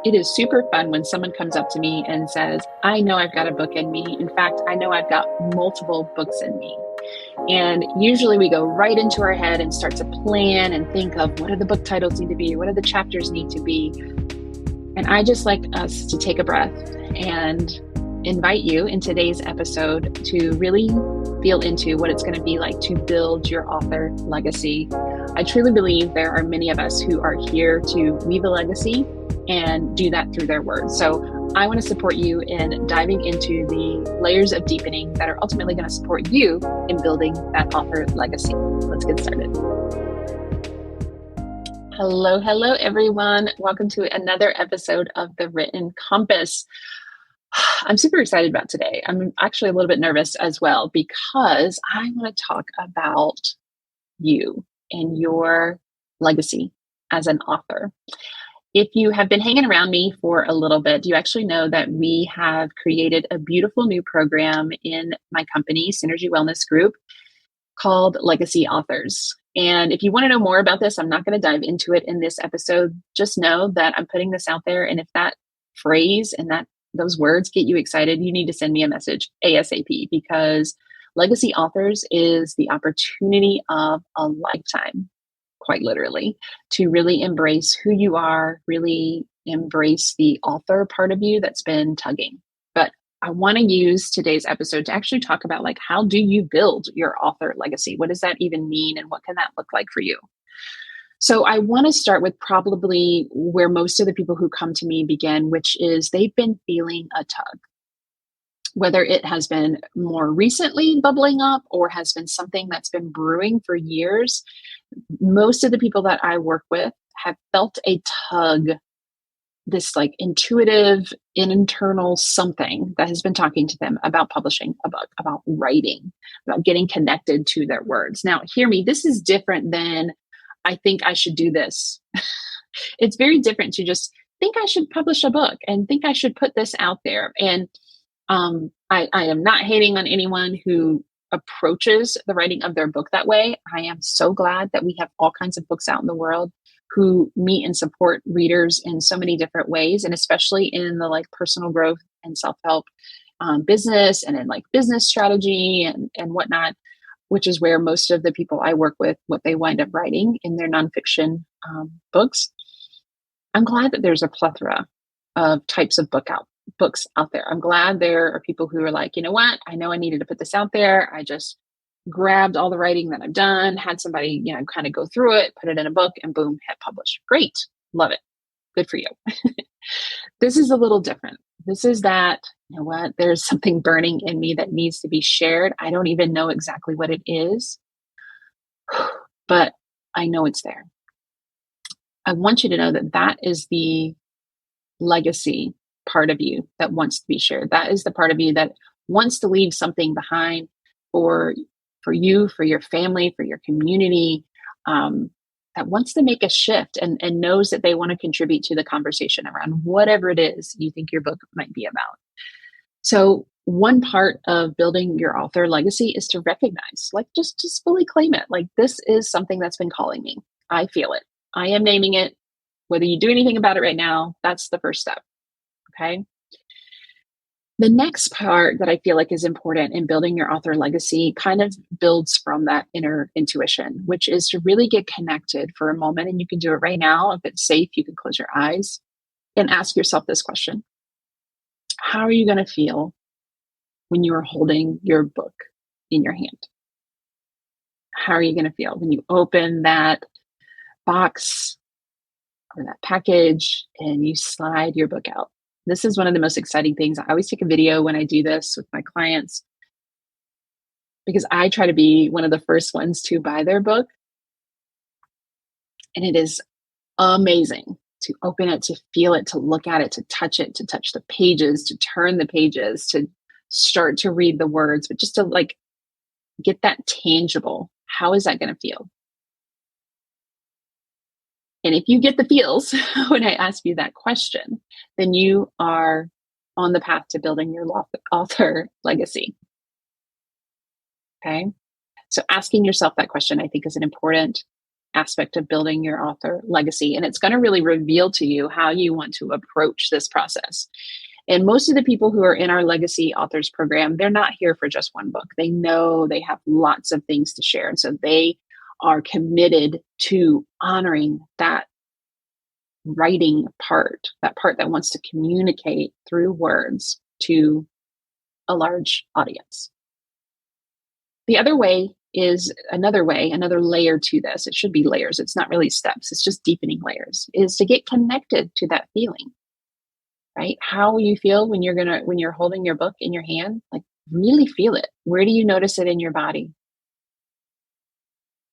It is super fun when someone comes up to me and says, I know I've got a book in me. In fact, I know I've got multiple books in me. And usually we go right into our head and start to plan and think of what do the book titles need to be? What do the chapters need to be? And I just like us to take a breath and invite you in today's episode to really feel into what it's going to be like to build your author legacy. I truly believe there are many of us who are here to leave a legacy and do that through their words. So I want to support you in diving into the layers of deepening that are ultimately going to support you in building that author legacy. Let's get started. Hello, everyone. Welcome to another episode of The Written Compass. I'm super excited about today. I'm actually a little bit nervous as well because I want to talk about you and your legacy as an author. If you have been hanging around me for a little bit, you actually know that we have created a beautiful new program in my company, Synergy Wellness Group, called Legacy Authors. And if you want to know more about this, I'm not going to dive into it in this episode. Just know that I'm putting this out there. And if that phrase and those words get you excited, you need to send me a message ASAP, because Legacy Authors is the opportunity of a lifetime, quite literally, to really embrace who you are, really embrace the author part of you that's been tugging. But I want to use today's episode to actually talk about, like, how do you build your author legacy? What does that even mean? And what can that look like for you? So I want to start with probably where most of the people who come to me begin, which is they've been feeling a tug. Whether it has been more recently bubbling up or has been something that's been brewing for years, most of the people that I work with have felt a tug, this like intuitive, internal something that has been talking to them about publishing a book, about writing, about getting connected to their words. Now, hear me, this is different than I think I should do this. It's very different to just think I should publish a book and think I should put this out there. And I am not hating on anyone who approaches the writing of their book that way. I am so glad that we have all kinds of books out in the world who meet and support readers in so many different ways, and especially in the like personal growth and self-help business and in like business strategy and whatnot, which is where most of the people I work with, what they wind up writing in their nonfiction books. I'm glad that there's a plethora of types of books out there. I'm glad there are people who are like, you know what? I know I needed to put this out there. I just grabbed all the writing that I've done, had somebody, kind of go through it, put it in a book, and boom, hit publish. Great. Love it. Good for you. This is a little different. This is that, you know what? There's something burning in me that needs to be shared. I don't even know exactly what it is, but I know it's there. I want you to know that that is the legacy part of you that wants to be shared. That is the part of you that wants to leave something behind for you, for your family, for your community, that wants to make a shift and knows that they want to contribute to the conversation around whatever it is you think your book might be about. So one part of building your author legacy is to recognize, like, just fully claim it. Like, this is something that's been calling me. I feel it. I am naming it. Whether you do anything about it right now, that's the first step. Okay. The next part that I feel like is important in building your author legacy kind of builds from that inner intuition, which is to really get connected for a moment. And you can do it right now. If it's safe, you can close your eyes and ask yourself this question. How are you going to feel when you are holding your book in your hand? How are you going to feel when you open that box or that package and you slide your book out? This is one of the most exciting things. I always take a video when I do this with my clients because I try to be one of the first ones to buy their book. And it is amazing to open it, to feel it, to look at it, to touch the pages, to turn the pages, to start to read the words, but just to like get that tangible. How is that going to feel? And if you get the feels when I ask you that question, then you are on the path to building your author legacy. Okay. So asking yourself that question, I think, is an important aspect of building your author legacy. And it's going to really reveal to you how you want to approach this process. And most of the people who are in our Legacy Authors program, they're not here for just one book. They know they have lots of things to share. And so they are committed to honoring that writing part, that part that wants to communicate through words to a large audience. The other way is another layer to this. It should be layers. It's not really steps. It's just deepening layers, is to get connected to that feeling, right? How you feel when you're holding your book in your hand, like really feel it. Where do you notice it in your body?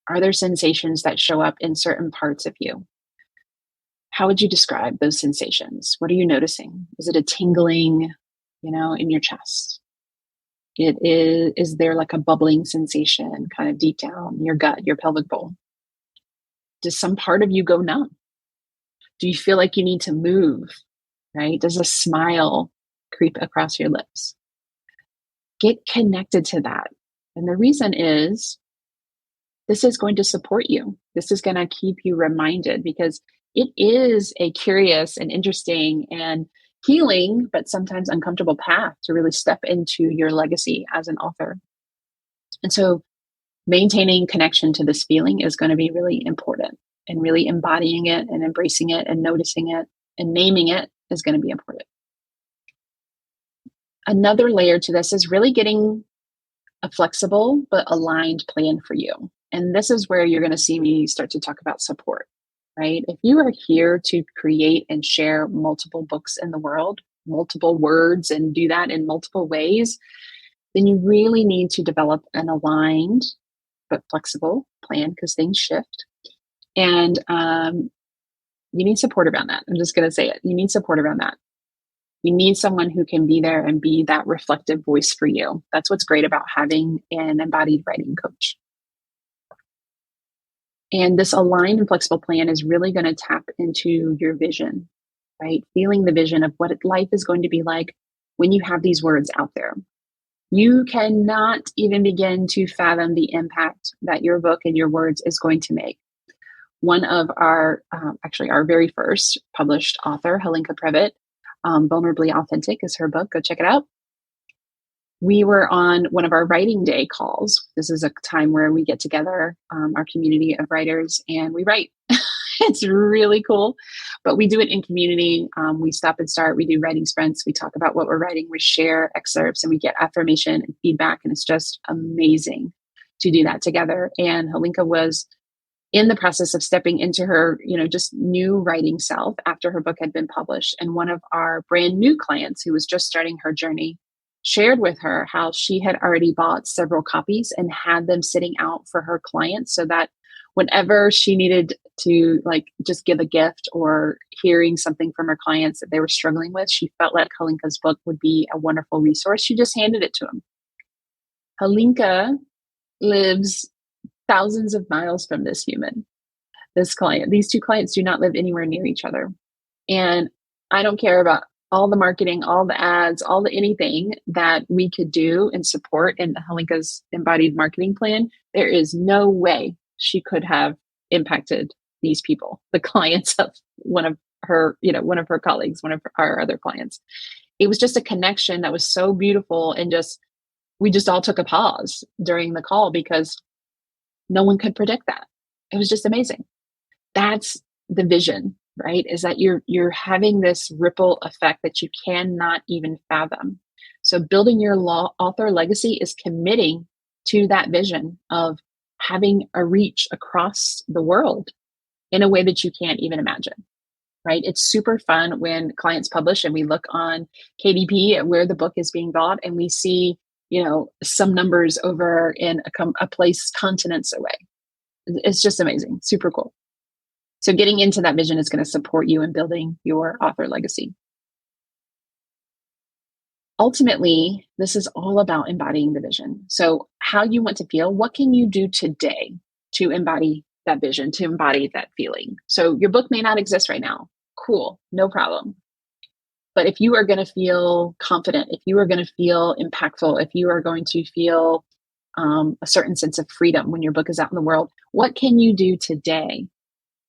Are there sensations that show up in certain parts of you? How would you describe those sensations? What are you noticing? Is it a tingling, in your chest? Is there like a bubbling sensation kind of deep down your gut, your pelvic bowl? Does some part of you go numb? Do you feel like you need to move, right? Does a smile creep across your lips? Get connected to that. And the reason is this is going to support you. This is going to keep you reminded, because it is a curious and interesting and healing, but sometimes uncomfortable path to really step into your legacy as an author. And so maintaining connection to this feeling is going to be really important, and really embodying it and embracing it and noticing it and naming it is going to be important. Another layer to this is really getting a flexible but aligned plan for you. And this is where you're going to see me start to talk about support. Right? If you are here to create and share multiple books in the world, multiple words, and do that in multiple ways, then you really need to develop an aligned but flexible plan, because things shift. And you need support around that. I'm just going to say it. You need support around that. You need someone who can be there and be that reflective voice for you. That's what's great about having an embodied writing coach. And this aligned and flexible plan is really going to tap into your vision, right? Feeling the vision of what life is going to be like when you have these words out there. You cannot even begin to fathom the impact that your book and your words is going to make. One of our very first published author, Helinka Previtt, Vulnerably Authentic is her book. Go check it out. We were on one of our writing day calls. This is a time where we get together, our community of writers, and we write. It's really cool, but we do it in community. We stop and start. We do writing sprints. We talk about what we're writing. We share excerpts, and we get affirmation and feedback. And it's just amazing to do that together. And Helinka was in the process of stepping into her, just new writing self after her book had been published. And one of our brand new clients, who was just starting her journey, shared with her how she had already bought several copies and had them sitting out for her clients, so that whenever she needed to just give a gift or hearing something from her clients that they were struggling with, she felt like Helinka's book would be a wonderful resource. She just handed it to him. Helinka lives thousands of miles from this human, this client. These two clients do not live anywhere near each other. And I don't care about all the marketing, all the ads, all the anything that we could do and support in Helinka's embodied marketing plan. There is no way she could have impacted these people, the clients of one of her colleagues, one of our other clients. It was just a connection that was so beautiful. And we just all took a pause during the call, because no one could predict that. It was just amazing. That's the vision, right? Is that you're having this ripple effect that you cannot even fathom. So building your author legacy is committing to that vision of having a reach across the world in a way that you can't even imagine, right? It's super fun when clients publish and we look on KDP at where the book is being bought, and we see, some numbers over in a place continents away. It's just amazing, super cool. So getting into that vision is going to support you in building your author legacy. Ultimately, this is all about embodying the vision. So how you want to feel, what can you do today to embody that vision, to embody that feeling? So your book may not exist right now. Cool, no problem. But if you are going to feel confident, if you are going to feel impactful, if you are going to feel a certain sense of freedom when your book is out in the world. What can you do today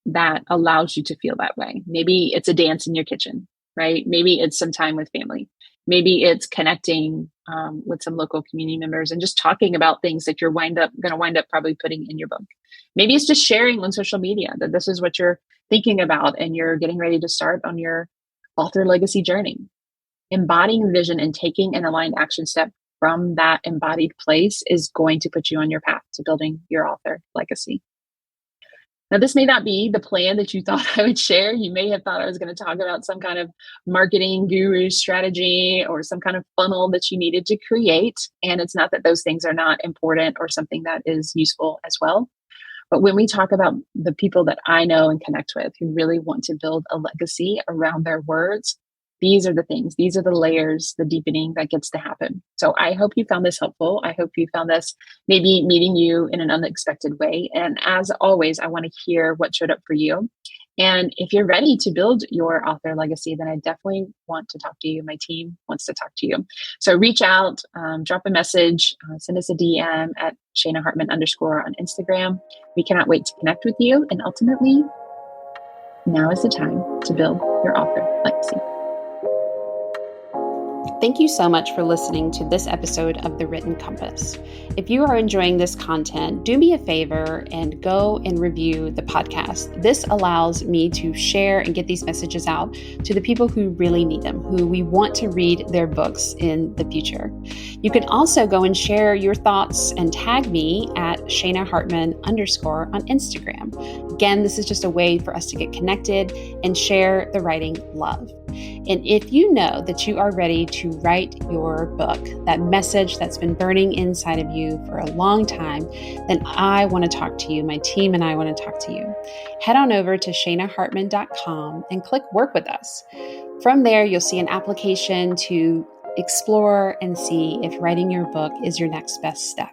that allows you to feel that way? Maybe it's a dance in your kitchen, right? Maybe it's some time with family. Maybe it's connecting with some local community members and just talking about things that you're going to wind up probably putting in your book. Maybe it's just sharing on social media that this is what you're thinking about and you're getting ready to start on your author legacy journey. Embodying vision and taking an aligned action step from that embodied place is going to put you on your path to building your author legacy. Now, this may not be the plan that you thought I would share. You may have thought I was going to talk about some kind of marketing guru strategy or some kind of funnel that you needed to create. And it's not that those things are not important or something that is useful as well. But when we talk about the people that I know and connect with who really want to build a legacy around their words, these are the things, these are the layers, the deepening that gets to happen. So I hope you found this helpful. I hope you found this maybe meeting you in an unexpected way. And as always, I want to hear what showed up for you. And if you're ready to build your author legacy, then I definitely want to talk to you. My team wants to talk to you. So reach out, drop a message, send us a DM at @ShaynaHartman_ on Instagram. We cannot wait to connect with you. And ultimately, now is the time to build your author legacy. Thank you so much for listening to this episode of The Written Compass. If you are enjoying this content, do me a favor and go and review the podcast. This allows me to share and get these messages out to the people who really need them, who we want to read their books in the future. You can also go and share your thoughts and tag me at @ShaynaHartman_ on Instagram. Again, this is just a way for us to get connected and share the writing love. And if you know that you are ready to write your book, that message that's been burning inside of you for a long time, then I want to talk to you. My team and I want to talk to you. Head on over to ShaynaHartman.com and click Work with Us. From there, you'll see an application to explore and see if writing your book is your next best step.